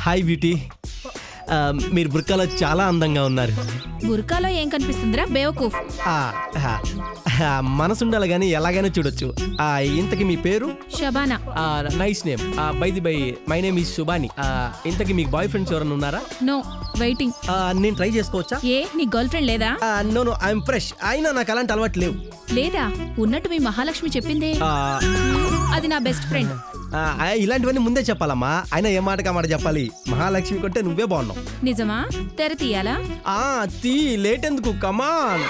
Hi beauty, మీరు బుర్కాలో చాలా అందంగా ఉన్నారు. బుర్కాలో ఏం కనిపిస్తుందిరా బేవకూఫ్? మనసు ఉండాలి కానీ ఎలాగైనా చూడొచ్చు. ఇంతకి మీ పేరు? Shabana. Nice name. By the by my name is Subhani. ఇంతకి మీకు బాయ్ ఫ్రెండ్స్ ఎవరైనా ఉన్నారా? No, waiting. నేను ట్రై చేసుకోవచ్చా? ఏ, నీ గర్ల్ ఫ్రెండ్ లేదా? No no, I'm fresh. అయినా నాకు అలాంటి అలవాటు లేవు. లేదా? ఉన్నట్టు మీ మహాలక్ష్మి చెప్పిందే, అది నా బెస్ట్ ఫ్రెండ్. ఇలాంటివన్నీ ముందే చెప్పాలమ్మా. అయినా ఏ మాటగా మాట చెప్పాలి. మహాలక్ష్మి కొంటే నువ్వే బాగున్నావు. నిజమా? తెర తీయాలా? తీ, లేట్ ఎందుకు, కమాన్.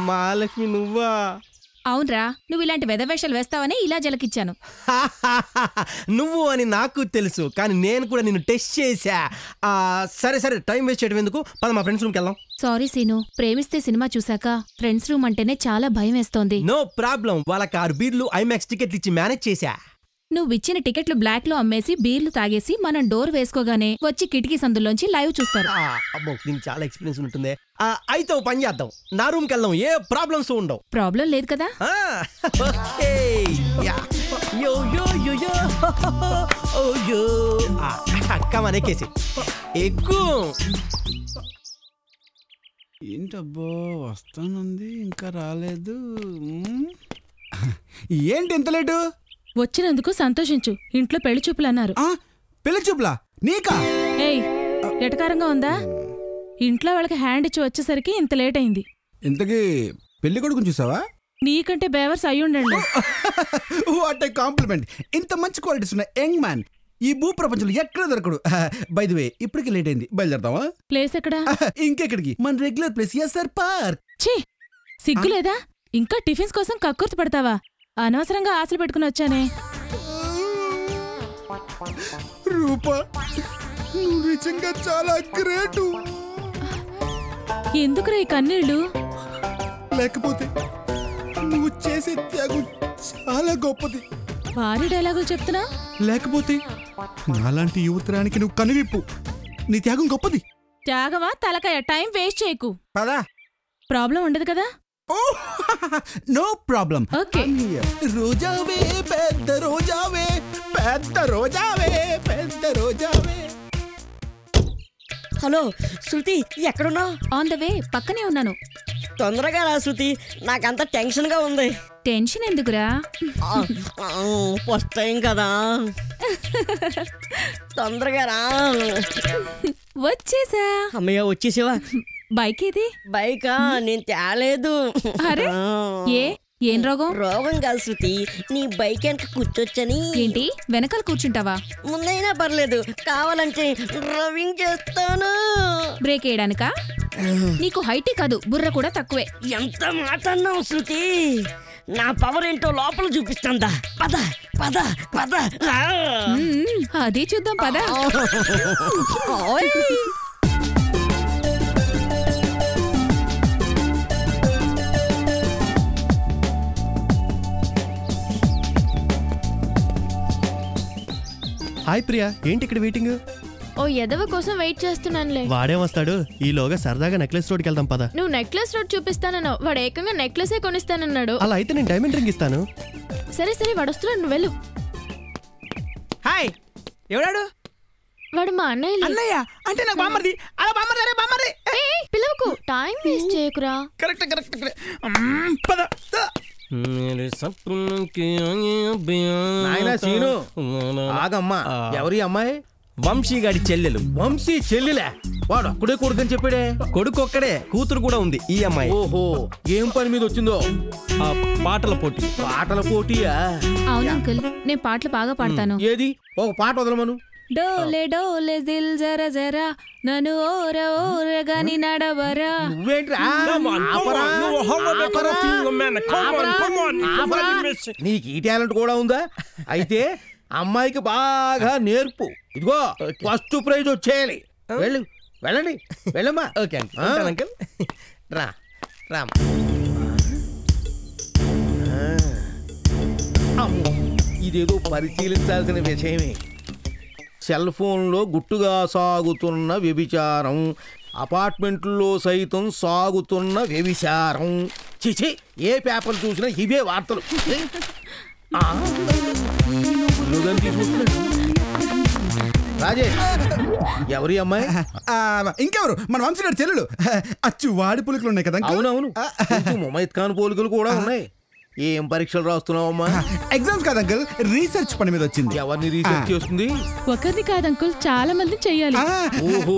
మహాలక్ష్మి నువ్వా? అవునరా, నువ్వు ఇలాంటి వెధవేషాలు వేస్తావని ఇలా జలకిచ్చాను. నువ్వు అని నాకు తెలుసు, కానీ నేను కూడా నిన్ను టెస్ట్ చేశా. సరే సరే, టైం వేస్ట్ చేయడం ఎందుకు, పద మా ఫ్రెండ్స్ రూమ్కి వెళ్దాం. సారీ సీను, ప్రేమిస్తే సినిమా చూసాక ఫ్రెండ్స్ రూమ్ అంటేనే చాలా భయం వేస్తోంది. నో ప్రాబ్లం, వాళ్ళకి 6 బీర్లు ఐమాక్స్ టికెట్లు ఇచ్చి మేనేజ్ చేశా. నువ్విచ్చిన టికెట్లు బ్లాక్ లో అమ్మేసి బీర్లు తాగేసి మనం డోర్ వేసుకోగానే వచ్చి కిటికీ సందులోంచి లైవ్ చూస్తారు. అబ్బో, నీకు చాలా ఎక్స్పీరియన్స్ ఉంటుంది. అయితే ఓ పని చేద్దాం, నా రూమ్కి వెళ్దాం, ఏ ప్రాబ్లమ్స్ ఉండవు. ప్రాబ్లం లేదు కదా? ఎక్కేసి ఎక్కువ. ఏంటబ్బో వస్తానుంది, ఇంకా రాలేదు. ఏంటి ఇంత లేటు? వచ్చినందుకు సంతోషించు. ఇంట్లో పెళ్లి చూపులు అన్నారు. పెళ్లి చూపులా? నీకా? ఏయ్, ఎటకారంగా ఉందా? ఇంట్లో వాళ్ళకి హ్యాండ్ ఇచ్చి వచ్చేసరికి ఇంత లేట్ అయింది. ఇంతకీ పెళ్లి కొడుకుని చూసావా? నీకంటే బేవర్స్ అయ్యుండండి. What a complement. ఇంత మంచి క్వాలిటీస్ ఉన్న యంగ్ మ్యాన్ ఈ భూ ప్రపంచంలో ఎక్కడ దొరకడు. బై ది వే, ఇప్పటికి లేట్ అయింది, బయలుదేరదామా? ప్లేస్ ఎక్కడ? ఇంకెక్కడికి, మన రెగ్యులర్ ప్లేస్ ఎస్ఆర్ పార్క్. ఛీ, సిగ్గు లేదా? ఇంకా టిఫిన్స్ కోసం కక్కుర్తి పడతావా? అనవసరంగా ఆశలు పెట్టుకుని వచ్చానే. రూపా, నువ్వు నిజంగా చాలా గ్రేటు. ఎందుకురా ఈ కన్నీళ్ళు? లేకపోతే నువ్వు చేసే త్యాగం చాలా గొప్పది. భారీ డైలాగులు చెప్తున్నా? లేకపోతే నాలాంటి యువతరానికి నువ్వు కనువిప్పు. నీ త్యాగం గొప్పది. త్యాగమా తలకాయ? టైం వేస్ట్ చేయకు. పదా, ప్రాబ్లం ఉండదు కదా? No problem. ఓకే. రోజావే పెద్ద రోజావే, పెద్ద రోజావే, పెద్ద రోజావే. హలో శృతి, ఎక్కడున్నావు? ఆన్ ద వే, పక్కనే ఉన్నాను. తొందరగా రా శృతి, నాకంత టెన్షన్ గా ఉంది. టెన్షన్ ఎందుకురా? ఫస్ట్ టైం కదా, తొందరగా రా. వచ్చేసా. అమ్మయ్య, వచ్చేసావా? బైక్ ఇది? బైకా? నేను తేలేదు. అరే, ఏం రోగం? రోగం కాదు శృతి, నీ బైక్ వెనక కూర్చొచ్చని. ఏంటి, వెనకాల కూర్చుంటావా? ముందైనా పర్లేదు, కావాలంటే డ్రైవింగ్ చేస్తాను. బ్రేక్ వేయడానికా? నీకు హైటే కాదు, బుర్ర కూడా తక్కువే. ఎంత మాట అన్నావు శృతి, నా పవర్ ఏంటో లోపల చూపిస్తుందా. పద పద పద. అది చూద్దాం, పద. హాయ్ ప్రియా, ఏంటి ఇక్కడ వెయిటింగ్? ఓ ఎదవ కోసం వెయిట్ చేస్తున్నానులే. వాడే వస్తాడు, ఈలోగా సరదాగా నెక్లెస్ రోడ్కి వెళ్దాం పద. నువ్వు నెక్లెస్ రోడ్ చూపిస్తానన్నావు, వాడు ఏకంగా నెక్లెసే కొనిస్తానన్నాడు. అలా అయితే నేను డైమండ్ రింగ్ ఇస్తాను. సరే సరే, వాడు వస్తున్నాడు, నువ్వు వెళ్ళు. హాయ్, ఎవడాడు? వాడు మా అన్నయ్య. అన్నయ్య అంటే నాకు బామ్మర్ది. అలా బామ్మర్ది, బామ్మర్ది. పిలవకు, టైం వేస్ట్ చేయకురా. Correct correct. పద. నాయనా సీను, ఆగమ్మా. ఎవరి అమ్మాయి? వంశీ గాడి చెల్లెలు. వంశీ చెల్లెలే? వాడు అక్కడే కొడుకని చెప్పాడే. కొడుకు ఒక్కడే, కూతురు కూడా ఉంది ఈ అమ్మాయి. ఓహో, ఏం పని మీద వచ్చిందో? పాటల పోటీ. పాటల పోటీయా? అవును అంకుల్, నేను పాటలు బాగా పాడతాను. ఏది, ఒక పాట వదలమను. డోలే డోలే దిల్ జరా జరా, నన్ను ఓర ఓరగాని నడవరా. నీకు ఈ టాలెంట్ కూడా ఉందా? అయితే అమ్మాయికి బాగా నేర్పు. ఇదిగో ఫస్ట్ ప్రైజ్ వచ్చేయాలి. వెళ్ళండి, వెళ్ళమ్మా. Okay uncle. రా రామ్. ఇదేదో పరిశీలించాల్సిన విషయమే. సెల్ ఫోన్లో గుట్టుగా సాగుతున్న వ్యభిచారం, అపార్ట్మెంట్లో సైతం సాగుతున్న వ్యభిచారం. చిచి, ఏ పేపర్ చూసినా ఇవే వార్తలు. రాజేష్, ఎవరి అమ్మాయి? ఇంకెవరు, మన వంశీ గారి చెల్లెలు. అచ్చు వాడి పులుకులు ఉన్నాయి కదా. అవునవును, ముమైత్ ఖాన్ పోలికలు కూడా ఉన్నాయి. ఏం పరీక్షలు రాస్తున్నావమ్మా? ఎగ్జామ్స్ కాదు అంకుల్, రీసెర్చ్ పని మీద వచ్చింది. ఎవరిని రీసెర్చ్ చేస్తుంది? ఒకరిని కాదు అంకుల్, చాలా మంది చెయ్యాలి. ఓహో,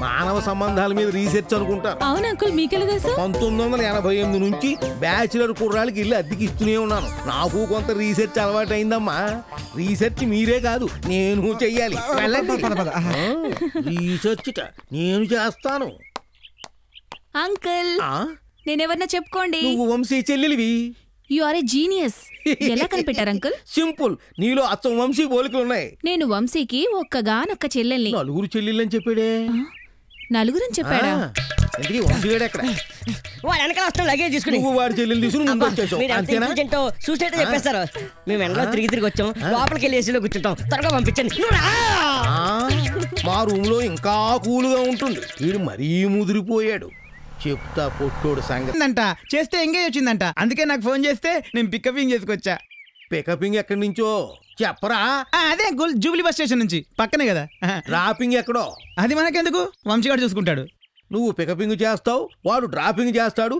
మానవ సంబంధాల మీద రీసెర్చ్ అనుకుంటాను. అవును అంకుల్, మీకెలా తెలుసు? 1988 నుంచి బ్యాచిలర్ కుర్రాళ్ళకి ఇల్లు అద్దెకి ఇస్తూనే ఉన్నాను. నాకు కొంత రీసెర్చ్ అలవాటు అయిందమ్మా. రీసెర్చ్ మీరే కాదు, నేను చెయ్యాలి. రీసెర్చ్ నేను చేస్తాను. అంకుల్, నేనెవరన్నా చెప్పుకోండి. నువ్వు వంశీ చెల్లెలివి. You are a genius. ఎలా కనిపెట్టారు అంకుల్? సింపుల్, నీలో అచ్చం వంశీ పోలికలు ఉన్నాయి. నేను వంశీకి ఒక్కగానొక్క చెల్లెల్ని. నలుగురు చెల్లెళ్ళని చెప్పాడే. నలుగురని చెప్పాడా? ఇంతకీ వంశీగాడు ఎక్కడ? వాడు వెనకాల వస్తాం లగేజ్ తీసుకుని. నువ్వు వాడి చెల్లెలు తీసుకుని ముందు వచ్చేసావు. మీరు ఎంత అంతేనా? ఇంటెలిజెంటో చూసేట చెప్పేస్తారు. మేము ఎండలో తిరిగి వచ్చాం, లోపలికి వెళ్ళి ఏసీలో కూర్చుంటాం. త్వరగా పంపించండి. మా రూమ్ లో ఇంకా కూలుగా ఉంటుంది. వీడు మరీ ముదిరిపోయాడు. చెప్తా పొట్టోడు సంగతి. చేస్తే ఎంగేజ్ వచ్చిందంట, అందుకే నాకు ఫోన్ చేస్తే నేను పికపింగ్ చేసుకొచ్చా. పికపింగ్ ఎక్కడి నుంచో చెప్పరా? అదే అంకుల్, జూబ్లీ బస్ స్టేషన్ నుంచి పక్కనే కదా. డ్రాపింగ్ ఎక్కడో? అది మనకెందుకు, వంశీగాడు చూసుకుంటాడు. నువ్వు పికపింగ్ చేస్తావు, వాడు డ్రాపింగ్ చేస్తాడు.